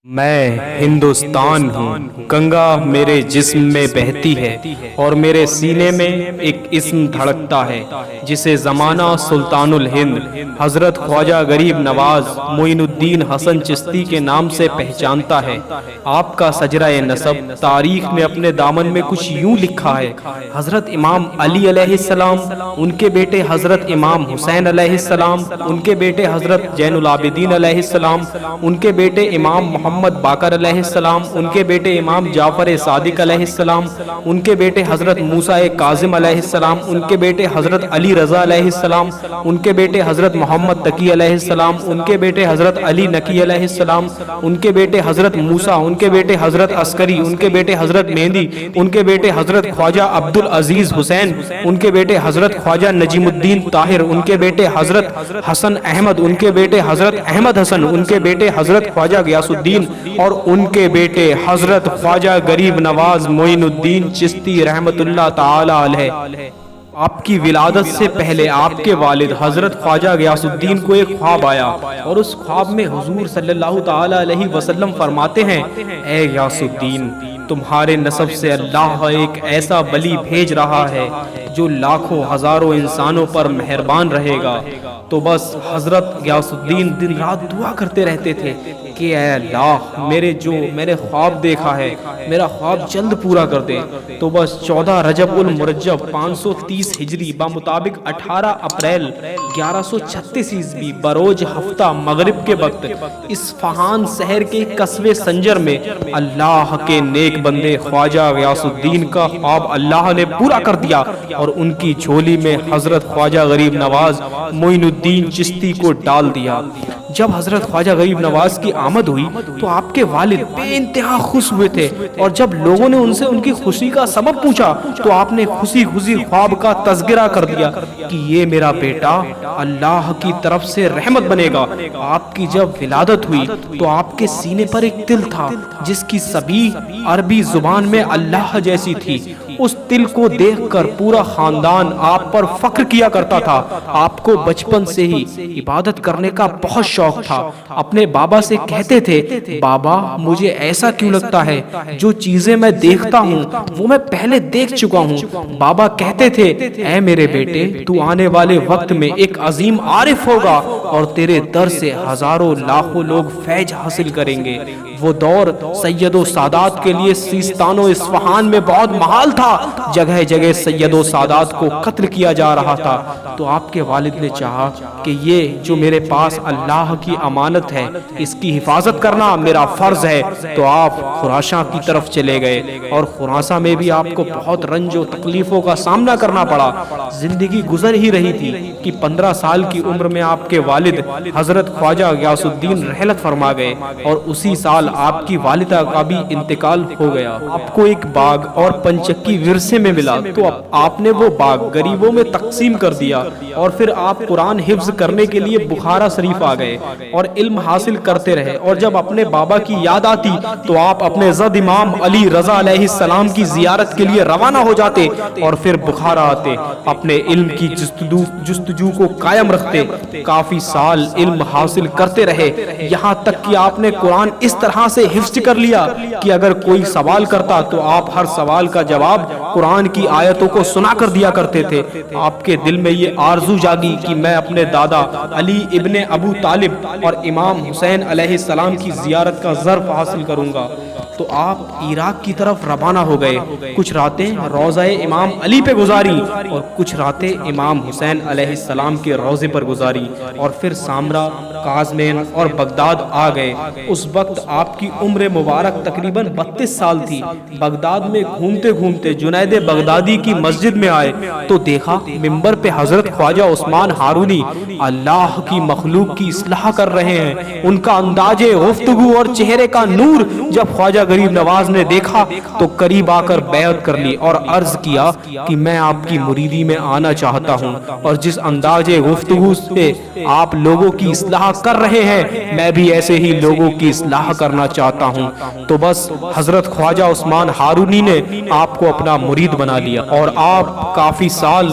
میں ہندوستان ہوں، گنگا میرے جسم میں بہتی ہے اور میرے سینے میں ایک اسم دھڑکتا ہے جسے زمانہ سلطان الہند حضرت خواجہ غریب نواز معین الدین حسن چشتی کے نام سے پہچانتا ہے۔ آپ کا سجرہ نسب تاریخ میں اپنے دامن میں کچھ یوں لکھا ہے: حضرت امام علی علیہ السلام، ان کے بیٹے حضرت امام حسین علیہ السلام، ان کے بیٹے حضرت زین العابدین علیہ السلام، ان کے بیٹے امام محمد باقر علیہ السلام، ان کے بیٹے امام جعفر صادق علیہ السلام، ان کے بیٹے حضرت موسیٰ کاظم علیہ السلام، ان کے بیٹے حضرت علی رضا علیہ السلام، ان کے بیٹے حضرت محمد تقی علیہ السلام، ان کے بیٹے حضرت علی نقی علیہ السلام، ان کے بیٹے حضرت موسیٰ، ان کے بیٹے حضرت عسکری، ان کے بیٹے حضرت مہندی، ان کے بیٹے حضرت خواجہ عبد العزیز حسین، ان کے بیٹے حضرت خواجہ نجم الدین طاہر، ان کے بیٹے حضرت حسن احمد، ان کے بیٹے حضرت احمد حسن، ان کے بیٹے حضرت خواجہ غیاث الدین اور ان کے بیٹے حضرت خواجہ غریب نواز معین الدین چشتی رحمت اللہ تعالی علیہ۔ آپ کی ولادت سے پہلے آپ کے والد حضرت خواجہ غیاث الدین کو ایک خواب آیا اور اس خواب میں حضور صلی اللہ تعالی علیہ وسلم فرماتے ہیں: اے غیاث الدین، تمہارے نسب سے اللہ ایک ایسا ولی بھیج رہا ہے جو لاکھوں ہزاروں انسانوں پر مہربان رہے گا۔ تو بس حضرت غیاث الدین دن رات دعا کرتے رہتے تھے کہ اے اللہ، میں نے خواب دیکھا ہے، میرا خواب جلد پورا کر دے۔ تو بس 14 رجب المرجب 530 ہجری بمطابق 18 اپریل 1136 عیسوی بروز ہفتہ مغرب کے وقت اصفہان شہر کے قصبے سنجر میں اللہ کے نیک بندے خواجہ غیاث الدین کا خواب اللہ نے پورا کر دیا اور ان کی جھولی میں حضرت خواجہ غریب نواز معین الدین چشتی کو ڈال دیا۔ جب حضرت خواجہ غریب نواز کی آمد ہوئی تو آپ کے والد بے انتہا خوش ہوئے تھے، اور جب لوگوں نے ان سے ان کی خوشی کا سبب پوچھا تو آپ نے خوشی خواب کا تذکرہ کر دیا کہ یہ میرا بیٹا اللہ کی طرف سے رحمت بنے گا۔ آپ کی جب ولادت ہوئی تو آپ کے سینے پر ایک تل تھا جس کی سبھی عربی زبان میں اللہ جیسی تھی۔ اس تل کو دیکھ کر پورا خاندان آپ پر فخر کیا کرتا تھا۔ آپ کو بچپن سے ہی عبادت کرنے کا بہت شوق تھا۔ اپنے بابا سے کہتے تھے: بابا، مجھے ایسا کیوں لگتا ہے جو چیزیں میں دیکھتا ہوں وہ میں پہلے دیکھ چکا ہوں۔ بابا کہتے تھے: اے میرے بیٹے، تو آنے والے وقت میں ایک عظیم عارف ہوگا اور تیرے در سے ہزاروں لاکھوں لوگ فیض حاصل کریں گے۔ وہ دور سید و سادات کے لیے سیستان و اصفہان میں بہت محال تھا، جگہ جگہ سید و سادات کو قتل کیا جا رہا تھا۔ تو آپ کے والد نے چاہا کہ یہ جو میرے پاس اللہ کی امانت ہے، اس کی حفاظت کرنا میرا فرض ہے۔ تو آپ خراساں کی طرف چلے گئے اور خراساں میں بھی آپ کو بہت رنج و تکلیفوں کا سامنا کرنا پڑا۔ زندگی گزر ہی رہی تھی کہ 15 سال کی عمر میں آپ کے والد حضرت خواجہ غیاث الدین رحلت فرما گئے اور اسی سال آپ کی والدہ کا بھی انتقال ہو گیا۔ آپ کو ایک باغ اور پنچکی ورثے میں ملا تو آپ نے وہ باغ غریبوں میں تقسیم کر دیا، اور پھر آپ قرآن حفظ کرنے کے لیے بخارا شریف آ گئے اور علم حاصل کرتے رہے۔ اور جب اپنے بابا کی یاد آتی تو آپ اپنے زد امام علی رضا علیہ السلام کی زیارت کے لیے روانہ ہو جاتے اور پھر بخارا آتے، اپنے علم کی جستجو کو قائم رکھتے۔ کافی سال علم حاصل کرتے رہے، یہاں تک کہ آپ نے قرآن اس طرح سے حفظ کر لیا کہ اگر کوئی سوال کرتا تو آپ ہر سوال کا جواب قرآن کی آیتوں کو سنا کر دیا کرتے تھے۔ آپ کے دل میں یہ آرزو جاگی کہ میں اپنے دادا علی ابن ابو طالب اور امام حسین علیہ السلام کی زیارت کا ظرف حاصل کروں گا۔ تو آپ عراق کی طرف روانہ ہو گئے۔ کچھ راتیں روضہ امام علی پہ گزاری اور کچھ راتیں امام حسین علیہ السلام کے روضے پر گزاری، اور پھر سامرا، قازمین اور بغداد آ گئے۔ اس وقت آپ کی عمر مبارک تقریباً 32 سال تھی۔ بغداد میں گھومتے گھومتے جنید بغدادی کی مسجد میں آئے تو دیکھا منبر پہ حضرت خواجہ عثمان ہارونی اللہ کی مخلوق کی اصلاح کر رہے ہیں۔ ان کا انداز گفتگو اور چہرے کا نور جب خواجہ غریب نواز نے دیکھا تو قریب آ کر بیعت کر لی اور عرض کیا کہ میں آپ کی مریدی میں آنا چاہتا ہوں، اور جس انداز گفتگو سے آپ لوگوں کی اصلاح کر رہے ہیں میں بھی ایسے ہی لوگوں کی اصلاح کرنا چاہتا ہوں۔ تو بس حضرت خواجہ عثمان ہارونی نے آپ کو اپنا مرید بنا لیا اور آپ کافی سال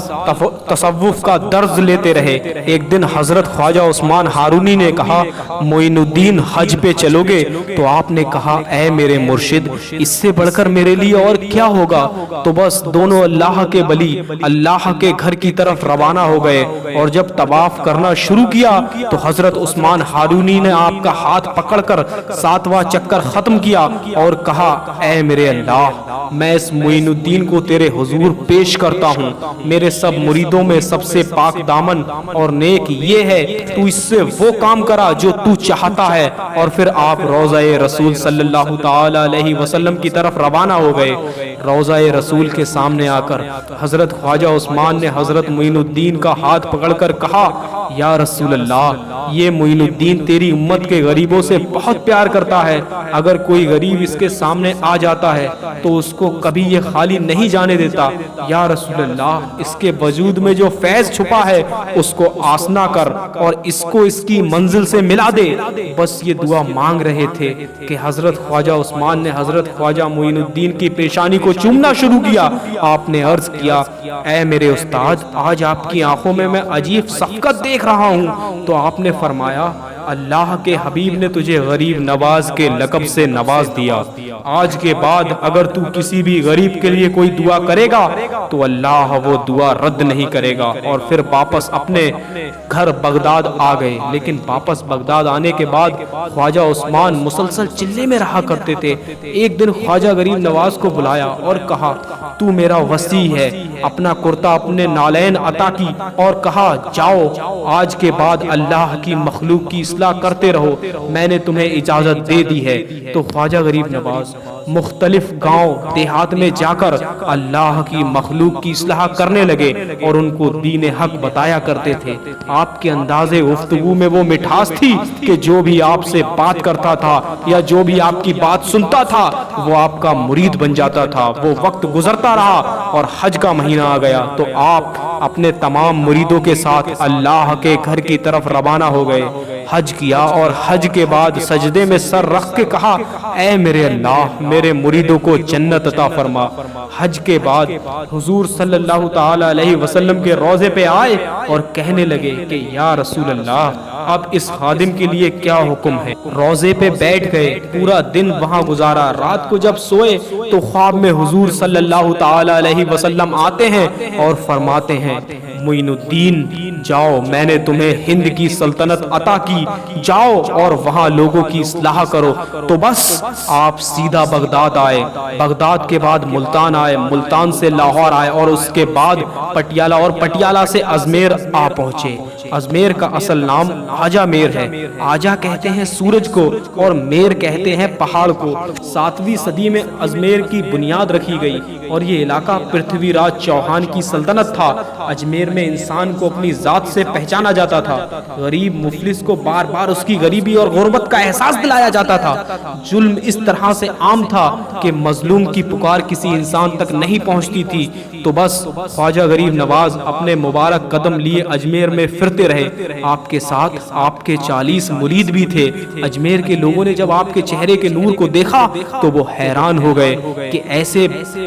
تصوف کا درس لیتے رہے۔ ایک دن حضرت خواجہ عثمان ہارونی نے کہا معین الدین حج پہ چلو گے؟ تو آپ نے کہا اے میرے مرشد اس سے بڑھ کر میرے لیے اور کیا ہوگا؟ تو بس دونوں اللہ کے ولی اللہ کے گھر کی طرف روانہ ہو گئے اور جب طواف کرنا شروع کیا تو حضرت عثمان ہارونی نے آپ کا ہاتھ پکڑ کر 7واں چکر ختم کیا اور کہا اے میرے اللہ میں اس معین الدین کو تیرے حضور پیش کرتا ہوں۔ میرے سب مریدوں میں سب سے پاک دامن اور نیک یہ ہے، تو اس سے وہ کام کرا جو تو چاہتا ہے۔ اور پھر آپ روضہ رسول صلی اللہ تعالی علیہ وسلم کی طرف روانہ ہو گئے۔ روضہ رسول کے سامنے آ کر حضرت خواجہ عثمان نے حضرت معین الدین کا ہاتھ پکڑ کر کہا یا رسول اللہ یہ معین الدین تیری امت کے غریبوں سے بہت پیار کرتا ہے، اگر کوئی غریب اس کے سامنے آ جاتا ہے تو اس کو کبھی یہ خالی نہیں جانے دیتا۔ یا رسول اللہ اس کے وجود میں جو فیض چھپا ہے اس کو آسنا کر اور اس کو اس کی منزل سے ملا دے۔ بس یہ دعا مانگ رہے تھے کہ حضرت خواجہ عثمان نے حضرت خواجہ معین الدین کی پیشانی کو چومنا شروع کیا۔ آپ نے عرض کیا اے میرے استاد آج آپ کی آنکھوں میں عجیب شفقت دیکھ رہا ہوں۔ تو آپ نے فرمایا اللہ کے حبیب نے تجھے غریب نواز کے لقب سے نواز دیا، آج کے بعد اگر تو کسی بھی غریب کے لیے کوئی دعا کرے گا تو اللہ وہ دعا رد نہیں کرے گا۔ اور پھر واپس اپنے گھر بغداد آ گئے۔ لیکن واپس بغداد آنے کے بعد خواجہ عثمان مسلسل چلے میں رہا کرتے تھے۔ ایک دن خواجہ غریب نواز کو بلایا اور کہا تو میرا وصی ہے، اپنا کرتا اپنے نالین عطا کی اور کہا جاؤ آج کے بعد اللہ کی مخلوق کی اصلاح کرتے رہو، میں نے تمہیں اجازت دے دی ہے۔ تو خواجہ غریب نواز مختلف گاؤں دیہات میں جا کر اللہ کی مخلوق کی اصلاح کرنے لگے اور ان کو دین حق بتایا کرتے تھے۔ آپ کے انداز گفتگو میں وہ مٹھاس تھی کہ جو بھی آپ سے بات کرتا تھا یا جو بھی آپ کی بات سنتا تھا وہ آپ کا مرید بن جاتا تھا۔ وہ وقت گزرتا رہا اور حج کا مہینہ آ گیا تو آپ اپنے تمام مریدوں کے ساتھ اللہ کے گھر کی طرف روانہ ہو گئے۔ حج کیا اور حج کے بعد سجدے میں سر رکھ کے کہا اے میرے اللہ میرے مریدوں کو جنت عطا فرما۔ حج کے بعد حضور صلی اللہ تعالی علیہ وسلم کے روضے پہ آئے اور کہنے لگے کہ یا رسول اللہ اب اس خادم کے لیے کیا حکم ہے؟ روضے پہ بیٹھ گئے، پورا دن وہاں گزارا۔ رات کو جب سوئے تو خواب میں حضور صلی اللہ تعالی علیہ وسلم آتے ہیں اور فرماتے ہیں معین الدین جاؤ میں نے تمہیں ہند کی سلطنت عطا کی، جاؤ اور وہاں لوگوں کی اصلاح کرو۔ تو بس آپ سیدھا بغداد آئے، بغداد کے بعد ملتان آئے، ملتان سے لاہور آئے اور اس کے بعد پٹیالہ اور پٹیالہ سے ازمیر آ پہنچے۔ ازمیر کا اصل نام آجا میر ہے۔ آجا کہتے ہیں سورج کو اور میر کہتے ہیں پہاڑ کو۔ 7ویں صدی میں ازمیر کی بنیاد رکھی گئی اور یہ علاقہ پرتھوی راج چوہان کی سلطنت تھا۔ اجمیر میں انسان کو اپنی ذات سے پہچانا جاتا تھا۔ غریب مفلس کو بار بار اس کی غریبی اور غربت کا احساس دلایا جاتا تھا۔ ظلم اس طرح سے عام تھا کہ مظلوم کی پکار کسی انسان تک نہیں پہنچتی تھی۔ تو بس خواجہ غریب نواز اپنے مبارک قدم لیے اجمیر میں پھرتے رہے۔ آپ کے ساتھ آپ کے 40 مرید بھی تھے۔ اجمیر کے لوگوں نے جب آپ کے چہرے کے نور کو دیکھا تو وہ حیران ہو گئے کہ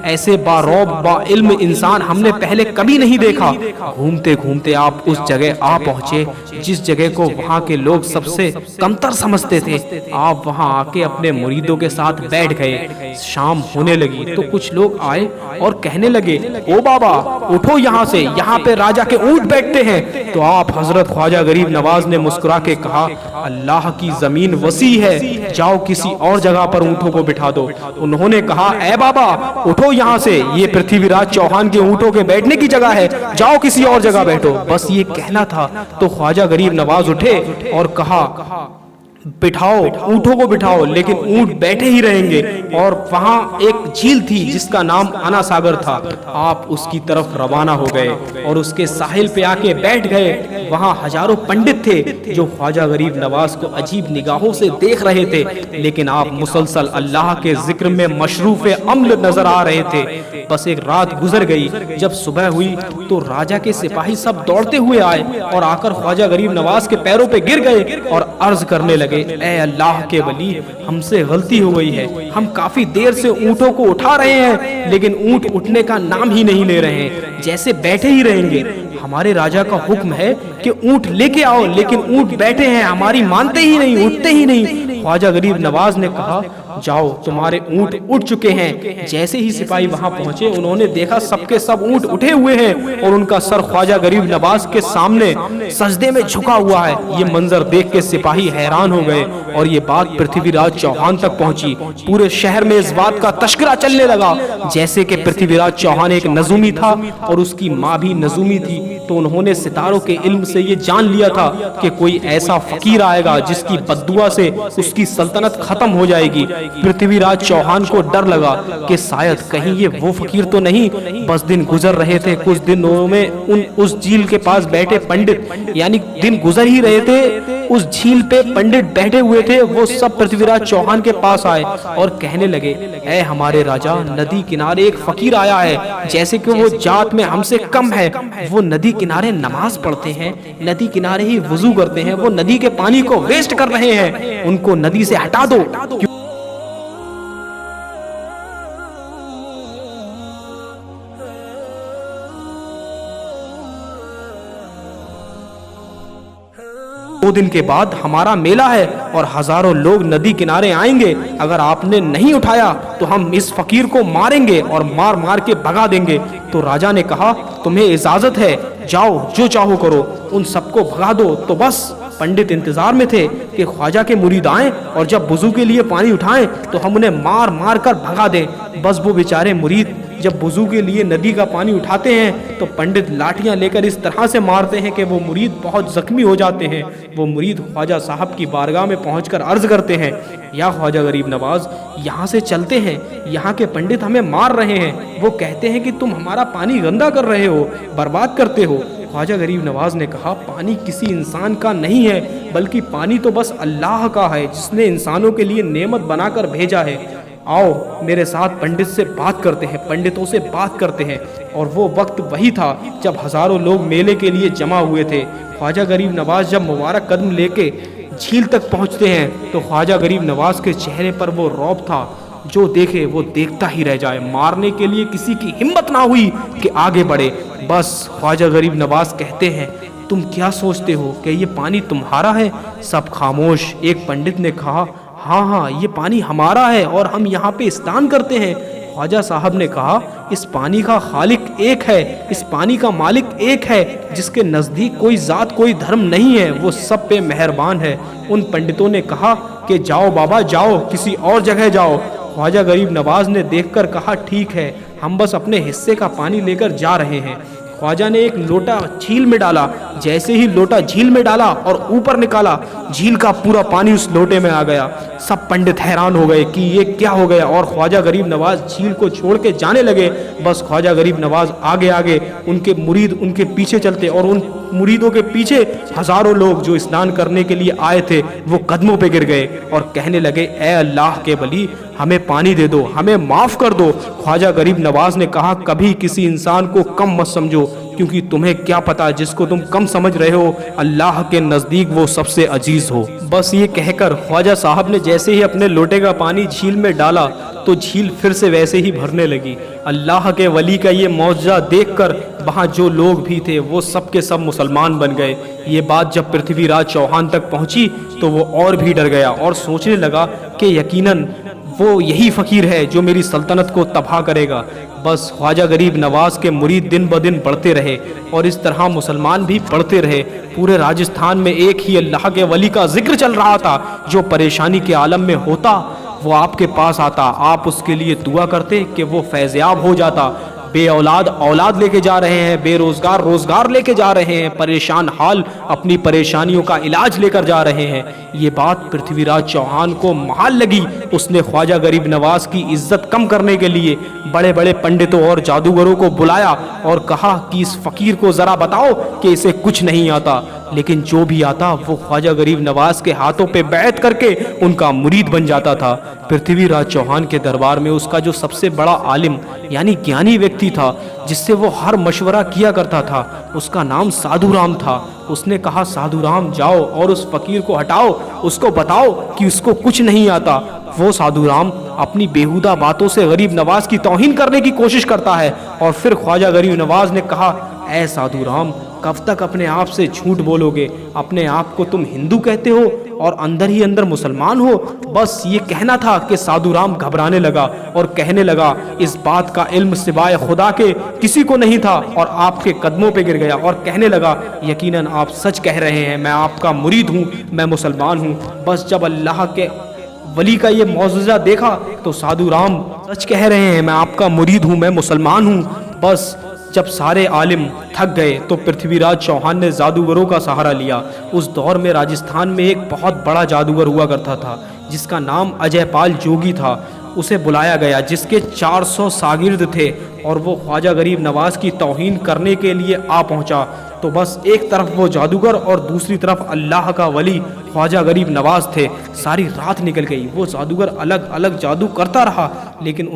ایسے باروب با علم انسان ہم نے پہلے کبھی نہیں دیکھا۔ گھومتے گھومتے آپ اس جگہ آ پہنچے جس جگہ کو وہاں کے لوگ سب سے کمتر سمجھتے تھے۔ آپ وہاں آ کے اپنے مریدوں کے ساتھ بیٹھ گئے۔ شام ہونے لگی تو کچھ لوگ آئے اور کہنے لگے او بابا اٹھو یہاں سے، یہاں پہ راجا کے اونٹ بیٹھتے ہیں۔ تو آپ حضرت خواجہ غریب نواز نے مسکرا کے کہا اللہ کی زمین وسیع ہے، جاؤ کسی اور جگہ پر اونٹوں کو بٹھا دو۔ انہوں نے کہا اے بابا اٹھو یہاں سے، یہ پرتھوی راج چوہان کے اونٹوں کے بیٹھنے کی جگہ ہے، جاؤ کسی اور جگہ بیٹھو۔ بس یہ کہنا تھا تو خواجہ غریب نواز اٹھے اور کہا بٹھاؤ اونٹوں کو بٹھاؤ، لیکن اونٹ بیٹھے ہی رہیں گے۔ اور وہاں ایک جھیل تھی جس کا نام انا ساگر تھا۔ آپ اس کی طرف روانہ ہو گئے اور اس کے ساحل پہ آ کے بیٹھ گئے۔ وہاں ہزاروں پنڈت تھے جو خواجہ غریب نواز کو عجیب نگاہوں سے دیکھ رہے تھے، لیکن آپ مسلسل اللہ کے ذکر میں مشروف عمل نظر آ رہے تھے۔ بس ایک رات گزر گئی، جب صبح ہوئی تو راجا کے سپاہی سب دوڑتے ہوئے آئے اور آ کر خواجہ غریب نواز کے پیروں پہ گر گئے اور عرض کرنے لگے، اے اللہ کے ولی، ہم سے غلطی ہو گئی ہے، ہم کافی دیر سے اونٹوں کو اٹھا رہے ہیں لیکن اونٹ اٹھنے کا نام ہی نہیں لے رہے ہیں، جیسے بیٹھے ہی رہیں گے۔ ہمارے راجا کا حکم ہے کہ اونٹ لے کے آؤ، لیکن اونٹ بیٹھے ہیں، ہماری مانتے ہی نہیں، اٹھتے ہی نہیں۔ خواجہ غریب نواز نے کہا، جاؤ، تمہارے اونٹ اٹھ چکے ہیں۔ جیسے ہی سپاہی وہاں پہنچے، انہوں نے دیکھا سب کے سب اونٹ اٹھے ہوئے ہیں اور ان کا سر خواجہ غریب نواز کے سامنے سجدے میں جھکا ہوا ہے۔ یہ منظر دیکھ کے سپاہی حیران ہو گئے اور یہ بات پرتھوی راج چوہان تک پہنچی۔ پورے شہر میں اس بات کا تشکرہ چلنے لگا، جیسے کہ پرتھوی راج چوہان ایک نجومی تھا اور اس کی ماں بھی نجومی تھی، تو انہوں نے ستاروں کے علم سے یہ جان لیا تھا کہ کوئی ایسا فقیر آئے گا جس کی بددعا سے اس کی سلطنت ختم ہو جائے گی۔ پرتھوی راج چوہان کو ڈر لگا کہ شاید کہیں یہ وہ فقیر تو نہیں۔ بس دن گزر رہے تھے، کچھ دنوں میں اس جھیل کے پاس بیٹھے پنڈت، یعنی دن گزر ہی رہے تھے، اس جھیل پہ پنڈت بیٹھے ہوئے تھے، وہ سب پرتھوی راج چوہان کے پاس آئے اور کہنے لگے، اے ہمارے راجا، ندی کنارے ایک فقیر آیا ہے، جیسے کہ وہ ذات میں ہم سے کم ہے، وہ ندی کنارے نماز پڑھتے ہیں، ندی کنارے ہی وضو کرتے ہیں، وہ ندی کے پانی کو ویسٹ کر رہے ہیں، ان کو ندی سے ہٹا دو۔ دو دن کے بعد ہمارا میلہ ہے اور ہزاروں لوگ ندی کنارے آئیں گے، اگر آپ نے نہیں اٹھایا تو ہم اس فقیر کو ماریں گے اور مار مار کے بھگا دیں گے۔ تو راجا نے کہا، تمہیں اجازت ہے، جاؤ جو چاہو کرو، ان سب کو بھگا دو۔ تو بس پنڈت انتظار میں تھے کہ خواجہ کے مرید آئیں اور جب وضو کے لیے پانی اٹھائیں تو ہم انہیں مار مار کر بھگا دیں۔ بس وہ بیچارے مرید جب وضو کے لیے ندی کا پانی اٹھاتے ہیں تو پنڈت لاٹھیاں لے کر اس طرح سے مارتے ہیں کہ وہ مرید بہت زخمی ہو جاتے ہیں۔ وہ مرید خواجہ صاحب کی بارگاہ میں پہنچ کر عرض کرتے ہیں، یا خواجہ غریب نواز، یہاں سے چلتے ہیں، یہاں کے پنڈت ہمیں مار رہے ہیں، وہ کہتے ہیں کہ تم ہمارا پانی گندا کر رہے ہو، برباد کرتے ہو۔ خواجہ غریب نواز نے کہا، پانی کسی انسان کا نہیں ہے، بلکہ پانی تو بس اللہ کا ہے جس نے انسانوں کے لیے نعمت بنا کر بھیجا ہے۔ آؤ میرے ساتھ پنڈت سے بات کرتے ہیں، پنڈتوں سے بات کرتے ہیں۔ اور وہ وقت وہی تھا جب ہزاروں لوگ میلے کے لیے جمع ہوئے تھے۔ خواجہ غریب نواز جب مبارک قدم لے کے جھیل تک پہنچتے ہیں تو خواجہ غریب نواز کے چہرے پر وہ رعب تھا، جو دیکھے وہ دیکھتا ہی رہ جائے، مارنے کے لیے کسی کی ہمت نہ ہوئی کہ آگے بڑھے۔ بس خواجہ غریب نواز کہتے ہیں، تم کیا سوچتے ہو کہ یہ پانی تمہارا ہے؟ سب خاموش۔ ایک پنڈت نے کہا، ہاں یہ پانی ہمارا ہے اور ہم یہاں پہ اسنان کرتے ہیں۔ خواجہ صاحب نے کہا، اس پانی کا خالق ایک ہے، اس پانی کا مالک ایک ہے، جس کے نزدیک کوئی ذات کوئی دھرم نہیں ہے، وہ سب پہ مہربان ہے۔ ان پنڈتوں نے کہا کہ جاؤ بابا جاؤ، کسی اور جگہ جاؤ۔ خواجہ غریب نواز نے دیکھ کر کہا، ٹھیک ہے، ہم بس اپنے حصے کا پانی لے کر جا رہے ہیں۔ خواجہ نے ایک لوٹا جھیل میں ڈالا، جیسے ہی لوٹا جھیل میں ڈالا اور اوپر نکالا، جھیل کا پورا پانی اس لوٹے میں آ گیا۔ سب پنڈت حیران ہو گئے کہ یہ کیا ہو گیا اور خواجہ غریب نواز جھیل کو چھوڑ کے جانے لگے۔ بس خواجہ غریب نواز آگے آگے، ان کے مرید ان کے پیچھے چلتے اور ان مریدوں کے پیچھے ہزاروں لوگ جو اسنان کرنے کے لیے آئے تھے وہ قدموں پہ گر گئے اور کہنے لگے، اے اللہ کے ولی، ہمیں پانی دے دو، ہمیں معاف کر دو۔ خواجہ غریب نواز نے کہا، کبھی کسی انسان کو کم مت سمجھو، کیونکہ تمہیں کیا پتا جس کو تم کم سمجھ رہے ہو اللہ کے نزدیک وہ سب سے عزیز ہو۔ بس یہ کہہ کر خواجہ صاحب نے جیسے ہی اپنے لوٹے کا پانی جھیل میں ڈالا تو جھیل پھر سے ویسے ہی بھرنے لگی۔ اللہ کے ولی کا یہ معجزہ دیکھ کر وہاں جو لوگ بھی تھے وہ سب کے سب مسلمان بن گئے۔ یہ بات جب پرتھوی راج چوہان تک پہنچی تو وہ اور بھی ڈر گیا اور سوچنے لگا کہ یقیناً وہ یہی فقیر ہے جو میری سلطنت کو تباہ کرے گا۔ بس خواجہ غریب نواز کے مرید دن بدن بڑھتے رہے اور اس طرح مسلمان بھی بڑھتے رہے۔ پورے راجستھان میں ایک ہی اللہ کے ولی کا ذکر چل رہا تھا، جو پریشانی کے عالم میں ہوتا وہ آپ کے پاس آتا، آپ اس کے لیے دعا کرتے کہ وہ فیضیاب ہو جاتا۔ بے اولاد اولاد لے کے جا رہے ہیں، بے روزگار روزگار لے کے جا رہے ہیں، پریشان حال اپنی پریشانیوں کا علاج لے کر جا رہے ہیں۔ یہ بات پرتھوی راج چوہان کو محال لگی۔ اس نے خواجہ غریب نواز کی عزت کم کرنے کے لیے بڑے بڑے پنڈتوں اور جادوگروں کو بلایا اور کہا کہ اس فقیر کو ذرا بتاؤ کہ اسے کچھ نہیں آتا، لیکن جو بھی آتا وہ خواجہ غریب نواز کے ہاتھوں پہ بیعت کر کے ان کا مرید بن جاتا تھا۔ پرتھوی راج چوہان کے دربار میں اس کا جو سب سے بڑا عالم یعنی گیانی ویکتی تھا، جس سے وہ ہر مشورہ کیا کرتا تھا، اس کا نام سادھو رام تھا۔ اس نے کہا سادھو رام جاؤ اور اس فقیر کو ہٹاؤ، اس کو بتاؤ کہ اس کو کچھ نہیں آتا۔ وہ سادھو رام اپنی بیہودہ باتوں سے غریب نواز کی توہین کرنے کی کوشش کرتا ہے، اور پھر خواجہ غریب نواز نے کہا اے سادھو رام کب تک اپنے آپ سے جھوٹ بولو گے؟ اپنے آپ کو تم ہندو کہتے ہو اور اندر ہی اندر مسلمان ہو۔ بس یہ کہنا تھا کہ سادھو رام گھبرانے لگا اور کہنے لگا اس بات کا علم سوائے خدا کے کسی کو نہیں تھا، اور آپ کے قدموں پہ گر گیا اور کہنے لگا یقیناً آپ سچ کہہ رہے ہیں، میں آپ کا مرید ہوں، میں مسلمان ہوں۔ بس جب اللہ کے ولی کا یہ معجزہ دیکھا تو سادھو رام سچ کہہ رہے ہیں، میں آپ کا مرید ہوں، میں مسلمان ہوں۔ بس جب سارے عالم تھک گئے تو پرتھوی راج چوہان نے جادوگروں کا سہارا لیا۔ اس دور میں راجستھان میں ایک بہت بڑا جادوگر ہوا کرتا تھا جس کا نام اجے پال جوگی تھا۔ اسے بلایا گیا جس کے 400 شاگرد تھے، اور وہ خواجہ غریب نواز کی توہین کرنے کے لیے آ پہنچا۔ تو بس ایک طرف وہ جادوگر اور دوسری طرف اللہ کا ولی خواجہ غریب نواز تھے۔ ساری رات نکل گئی، وہ جادوگر الگ الگ جادو کرتا رہا، لیکن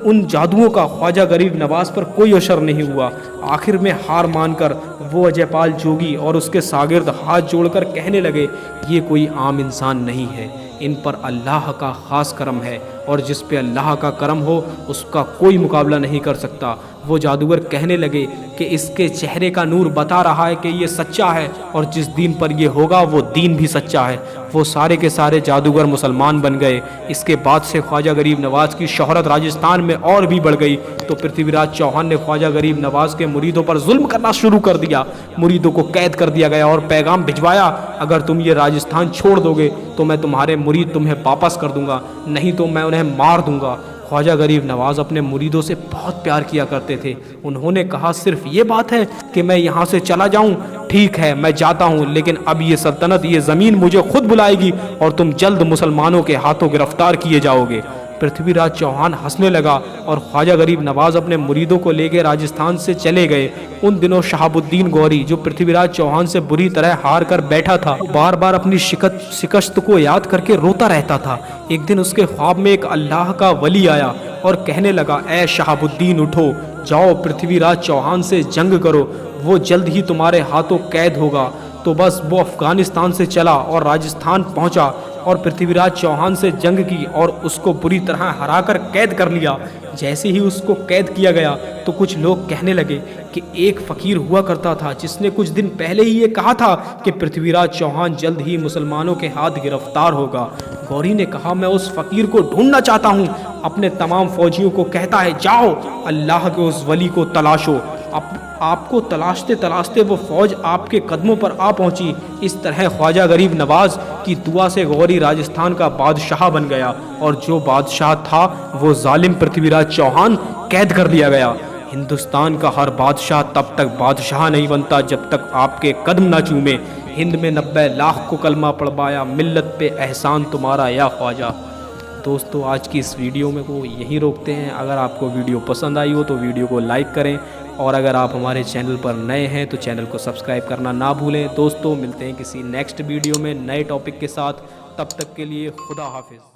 ان جادوؤں کا خواجہ غریب نواز پر کوئی اثر نہیں ہوا۔ آخر میں ہار مان کر وہ اجے پال جوگی اور اس کے شاگرد ہاتھ جوڑ کر کہنے لگے یہ کوئی عام انسان نہیں ہے، ان پر اللہ کا خاص کرم ہے، اور جس پہ اللہ کا کرم ہو اس کا کوئی مقابلہ نہیں کر سکتا۔ وہ جادوگر کہنے لگے کہ اس کے چہرے کا نور بتا رہا ہے کہ یہ سچا ہے، اور جس دین پر یہ ہوگا وہ دین بھی سچا ہے۔ وہ سارے کے سارے جادوگر مسلمان بن گئے۔ اس کے بعد سے خواجہ غریب نواز کی شہرت راجستھان میں اور بھی بڑھ گئی۔ تو پرتھوی راج چوہان نے خواجہ غریب نواز کے مریدوں پر ظلم کرنا شروع کر دیا۔ مریدوں کو قید کر دیا گیا اور پیغام بھجوایا اگر تم یہ راجستھان چھوڑ دو گے تو میں تمہارے مرید تمہیں واپس کر دوں گا، نہیں تو میں انہیں مار دوں گا۔ خواجہ غریب نواز اپنے مریدوں سے بہت پیار کیا کرتے تھے۔ انہوں نے کہا صرف یہ بات ہے کہ میں یہاں سے چلا جاؤں؟ ٹھیک ہے میں جاتا ہوں، لیکن اب یہ سلطنت یہ زمین مجھے خود بلائے گی اور تم جلد مسلمانوں کے ہاتھوں گرفتار کیے جاؤ گے۔ پرتھوی راج چوہان ہنسنے لگا اور خواجہ غریب نواز اپنے مریدوں کو لے کے راجستھان سے چلے گئے۔ ان دنوں شہاب الدین گوری جو پرتھوی راج چوہان سے بری طرح ہار کر بیٹھا تھا، بار بار اپنی شکست کو یاد کر کے روتا رہتا تھا۔ ایک دن اس کے خواب میں ایک اللہ کا ولی آیا اور کہنے لگا اے شہاب الدین اٹھو، جاؤ پرتھوی راج چوہان سے جنگ کرو، وہ جلد ہی تمہارے ہاتھوں قید ہوگا۔ تو بس وہ افغانستان سے چلا اور راجستھان پہنچا اور پرتھوی راج چوہان سے جنگ کی اور اس کو بری طرح ہرا کر قید کر لیا۔ جیسے ہی اس کو قید کیا گیا تو کچھ لوگ کہنے لگے کہ ایک فقیر ہوا کرتا تھا جس نے کچھ دن پہلے ہی یہ کہا تھا کہ پرتھوی راج چوہان جلد ہی مسلمانوں کے ہاتھ گرفتار ہوگا۔ گوری نے کہا میں اس فقیر کو ڈھونڈنا چاہتا ہوں، اپنے تمام فوجیوں کو کہتا ہے جاؤ اللہ کے اس ولی کو تلاشو۔ آپ کو تلاشتے تلاشتے وہ فوج آپ کے قدموں پر آ پہنچی۔ اس طرح خواجہ غریب نواز کی دعا سے غوری راجستھان کا بادشاہ بن گیا، اور جو بادشاہ تھا وہ ظالم پرتھوی راج چوہان قید کر دیا گیا۔ ہندوستان کا ہر بادشاہ تب تک بادشاہ نہیں بنتا جب تک آپ کے قدم نہ چومے۔ ہند میں 90 لاکھ کو کلمہ پڑھوایا، ملت پہ احسان تمہارا یا خواجہ۔ دوستو آج کی اس ویڈیو میں کو یہیں روکتے ہیں۔ اگر آپ کو ویڈیو پسند آئی ہو تو ویڈیو کو لائک کریں، اور اگر آپ ہمارے چینل پر نئے ہیں تو چینل کو سبسکرائب کرنا نہ بھولیں۔ دوستو ملتے ہیں کسی نیکسٹ ویڈیو میں نئے ٹاپک کے ساتھ، تب تک کے لیے خدا حافظ۔